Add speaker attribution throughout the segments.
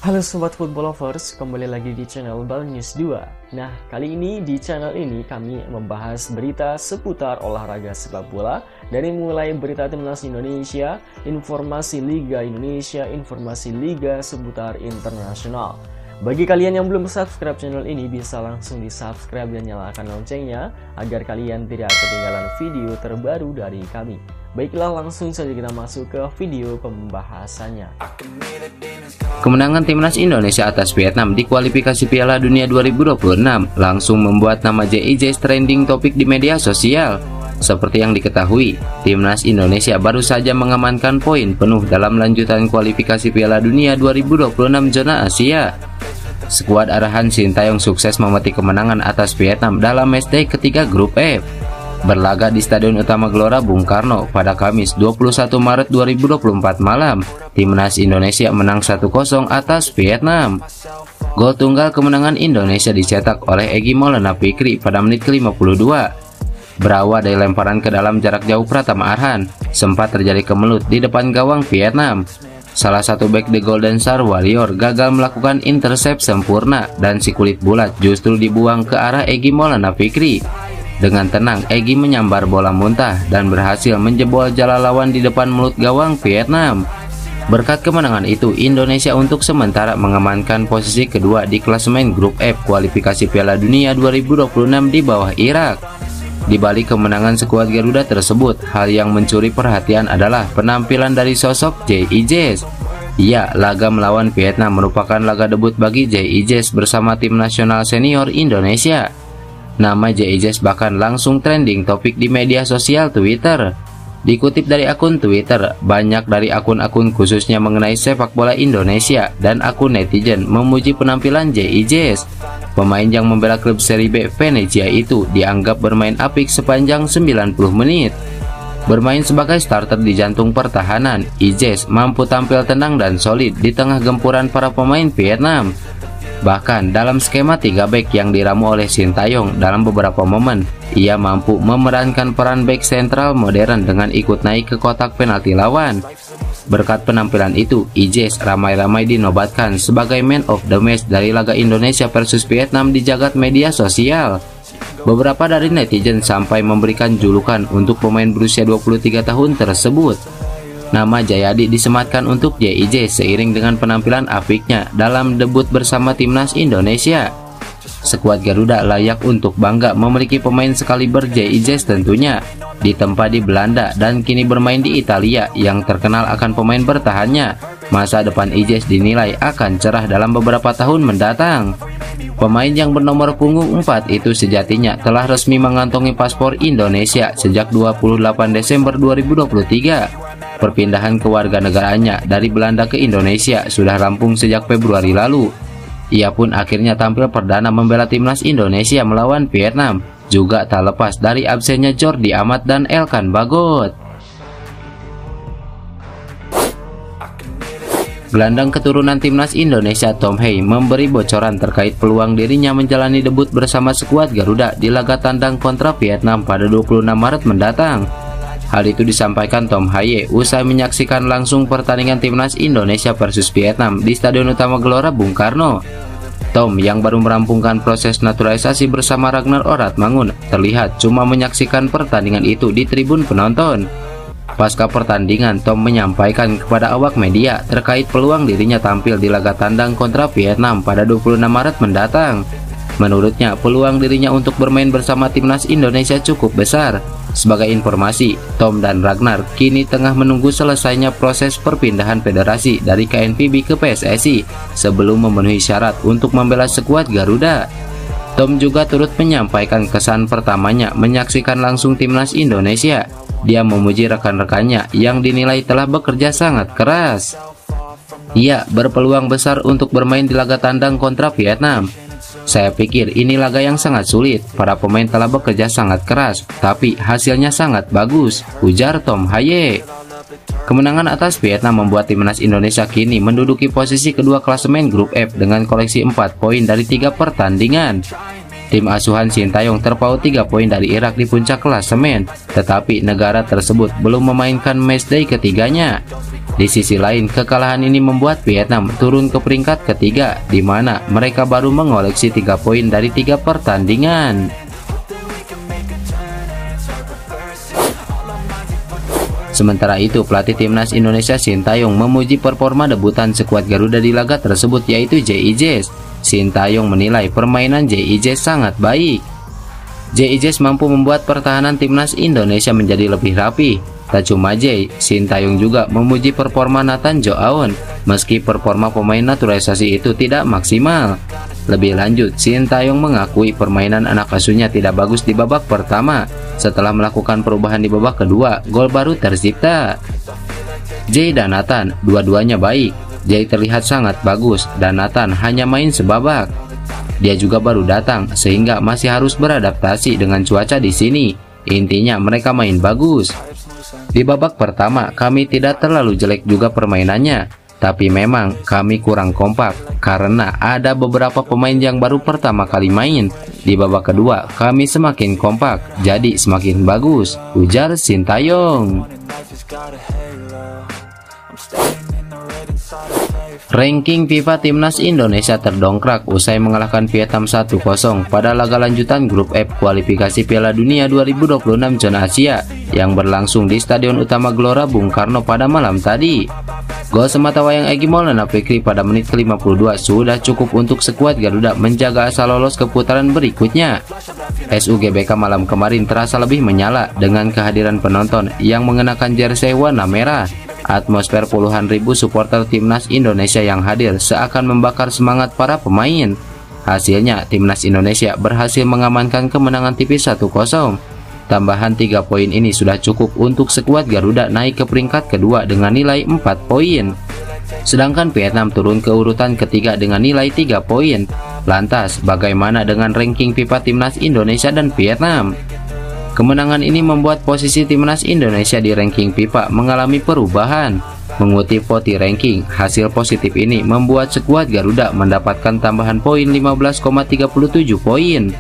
Speaker 1: Halo Sobat Football Lovers, kembali lagi di channel Bal News 2. Nah, kali ini di channel ini kami membahas berita seputar olahraga sepak bola. Dari mulai berita timnas Indonesia, informasi Liga Indonesia, informasi Liga seputar internasional. Bagi kalian yang belum subscribe channel ini, bisa langsung di subscribe dan nyalakan loncengnya agar kalian tidak ketinggalan video terbaru dari kami. Baiklah, langsung saja kita masuk ke video pembahasannya.
Speaker 2: Kemenangan timnas Indonesia atas Vietnam di kualifikasi Piala Dunia 2026 langsung membuat nama JIJ trending topik di media sosial. Seperti yang diketahui, timnas Indonesia baru saja mengamankan poin penuh dalam lanjutan kualifikasi Piala Dunia 2026 zona Asia. Skuad arahan Sintayong sukses memetik kemenangan atas Vietnam dalam matchday ketiga grup F. Berlaga di Stadion Utama Gelora Bung Karno pada Kamis 21 Maret 2024 malam, timnas Indonesia menang 1-0 atas Vietnam. Gol tunggal kemenangan Indonesia dicetak oleh Egy Maulana Fikri pada menit ke-52. Berawal dari lemparan ke dalam jarak jauh Pratama Arhan, sempat terjadi kemelut di depan gawang Vietnam. Salah satu bek The Golden Star Warrior gagal melakukan intercept sempurna dan si kulit bulat justru dibuang ke arah Egy Maulana Fikri. Dengan tenang, Egy menyambar bola muntah dan berhasil menjebol jala lawan di depan mulut gawang Vietnam. Berkat kemenangan itu, Indonesia untuk sementara mengamankan posisi kedua di klasemen grup F kualifikasi Piala Dunia 2026 di bawah Irak. Di balik kemenangan skuad Garuda tersebut, hal yang mencuri perhatian adalah penampilan dari sosok JIJ. Ya, laga melawan Vietnam merupakan laga debut bagi JIJ bersama tim nasional senior Indonesia. Nama JIJ bahkan langsung trending topik di media sosial Twitter. Dikutip dari akun Twitter, banyak dari akun-akun khususnya mengenai sepak bola Indonesia dan akun netizen memuji penampilan JIJ. Pemain yang membela klub Serie B Venezia itu dianggap bermain apik sepanjang 90 menit. Bermain sebagai starter di jantung pertahanan, IJ mampu tampil tenang dan solid di tengah gempuran para pemain Vietnam. Bahkan dalam skema 3 back yang diramu oleh Sintayong dalam beberapa momen, ia mampu memerankan peran back sentral modern dengan ikut naik ke kotak penalti lawan. Berkat penampilan itu, IJ ramai-ramai dinobatkan sebagai man of the match dari laga Indonesia versus Vietnam di jagat media sosial. Beberapa dari netizen sampai memberikan julukan untuk pemain berusia 23 tahun tersebut. Nama Jayadi disematkan untuk JIJ seiring dengan penampilan afiknya dalam debut bersama timnas Indonesia. Skuad Garuda layak untuk bangga memiliki pemain sekaliber JIJ tentunya. Ditempa di Belanda dan kini bermain di Italia yang terkenal akan pemain bertahannya, masa depan IJ dinilai akan cerah dalam beberapa tahun mendatang. Pemain yang bernomor punggung 4 itu sejatinya telah resmi mengantongi paspor Indonesia sejak 28 Desember 2023. Perpindahan kewarganegaraannya dari Belanda ke Indonesia sudah rampung sejak Februari lalu. Ia pun akhirnya tampil perdana membela timnas Indonesia melawan Vietnam, juga tak lepas dari absennya Jordi Amat dan Elkan Bagot. Gelandang keturunan timnas Indonesia Tom Hye memberi bocoran terkait peluang dirinya menjalani debut bersama skuad Garuda di laga tandang kontra Vietnam pada 26 Maret mendatang. Hal itu disampaikan Tom Hye usai menyaksikan langsung pertandingan timnas Indonesia versus Vietnam di Stadion Utama Gelora Bung Karno. Tom yang baru merampungkan proses naturalisasi bersama Ragnar Oratmangun terlihat cuma menyaksikan pertandingan itu di tribun penonton. Pasca pertandingan, Tom menyampaikan kepada awak media terkait peluang dirinya tampil di laga tandang kontra Vietnam pada 26 Maret mendatang. Menurutnya, peluang dirinya untuk bermain bersama timnas Indonesia cukup besar. Sebagai informasi, Tom dan Ragnar kini tengah menunggu selesainya proses perpindahan federasi dari KNVB ke PSSI sebelum memenuhi syarat untuk membela skuad Garuda. Tom juga turut menyampaikan kesan pertamanya menyaksikan langsung timnas Indonesia. Dia memuji rekan-rekannya yang dinilai telah bekerja sangat keras. Ia berpeluang besar untuk bermain di laga tandang kontra Vietnam. Saya pikir ini laga yang sangat sulit, para pemain telah bekerja sangat keras, tapi hasilnya sangat bagus, ujar Tom Hye. Kemenangan atas Vietnam membuat timnas Indonesia kini menduduki posisi kedua klasemen grup F dengan koleksi 4 poin dari 3 pertandingan. tim asuhan Sintayong terpaut 3 poin dari Irak di puncak klasemen, tetapi negara tersebut belum memainkan matchday ketiganya. Di sisi lain, kekalahan ini membuat Vietnam turun ke peringkat ketiga, di mana mereka baru mengoleksi 3 poin dari 3 pertandingan. Sementara itu, pelatih timnas Indonesia Sintayong memuji performa debutan skuad Garuda di laga tersebut, yaitu JIJ. Sintayong menilai permainan JIJ sangat baik. JIJ mampu membuat pertahanan timnas Indonesia menjadi lebih rapi. Tak cuma J, Sintayong juga memuji performa Nathan Joaon, meski performa pemain naturalisasi itu tidak maksimal. Lebih lanjut, Sintayong mengakui permainan anak asuhnya tidak bagus di babak pertama. Setelah melakukan perubahan di babak kedua, gol baru tercipta. J dan Nathan dua-duanya baik. J terlihat sangat bagus dan Nathan hanya main sebabak. Dia juga baru datang sehingga masih harus beradaptasi dengan cuaca di sini. Intinya mereka main bagus. Di babak pertama kami tidak terlalu jelek juga permainannya, tapi memang kami kurang kompak karena ada beberapa pemain yang baru pertama kali main. Di babak kedua kami semakin kompak, jadi semakin bagus, ujar Sintayong. Ranking FIFA Timnas Indonesia terdongkrak usai mengalahkan Vietnam 1-0 pada laga lanjutan grup F kualifikasi Piala Dunia 2026 zona Asia yang berlangsung di Stadion Utama Gelora Bung Karno pada malam tadi. Gol sematawayang Egy Maulana Fikri pada menit ke-52 sudah cukup untuk skuad Garuda menjaga asa lolos ke putaran berikutnya. SUGBK malam kemarin terasa lebih menyala dengan kehadiran penonton yang mengenakan jersey warna merah. Atmosfer puluhan ribu supporter timnas Indonesia yang hadir seakan membakar semangat para pemain. Hasilnya, timnas Indonesia berhasil mengamankan kemenangan tipis 1-0. Tambahan 3 poin ini sudah cukup untuk skuad Garuda naik ke peringkat kedua dengan nilai 4 poin. Sedangkan Vietnam turun ke urutan ketiga dengan nilai 3 poin. Lantas, bagaimana dengan ranking FIFA timnas Indonesia dan Vietnam? Kemenangan ini membuat posisi timnas Indonesia di ranking FIFA mengalami perubahan. Mengutip Poti Ranking, hasil positif ini membuat skuad Garuda mendapatkan tambahan poin 15,37 poin.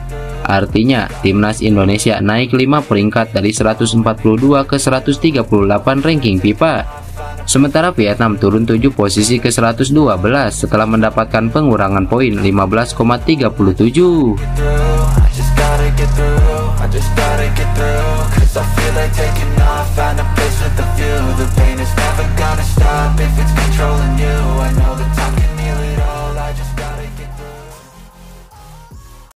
Speaker 2: Artinya, timnas Indonesia naik 5 peringkat dari 142 ke 138 ranking FIFA. Sementara Vietnam turun 7 posisi ke 112 setelah mendapatkan pengurangan poin 15,37.
Speaker 3: Just gotta get through, cause I feel like taking off, find a place with a view, the pain is never gonna stop if it's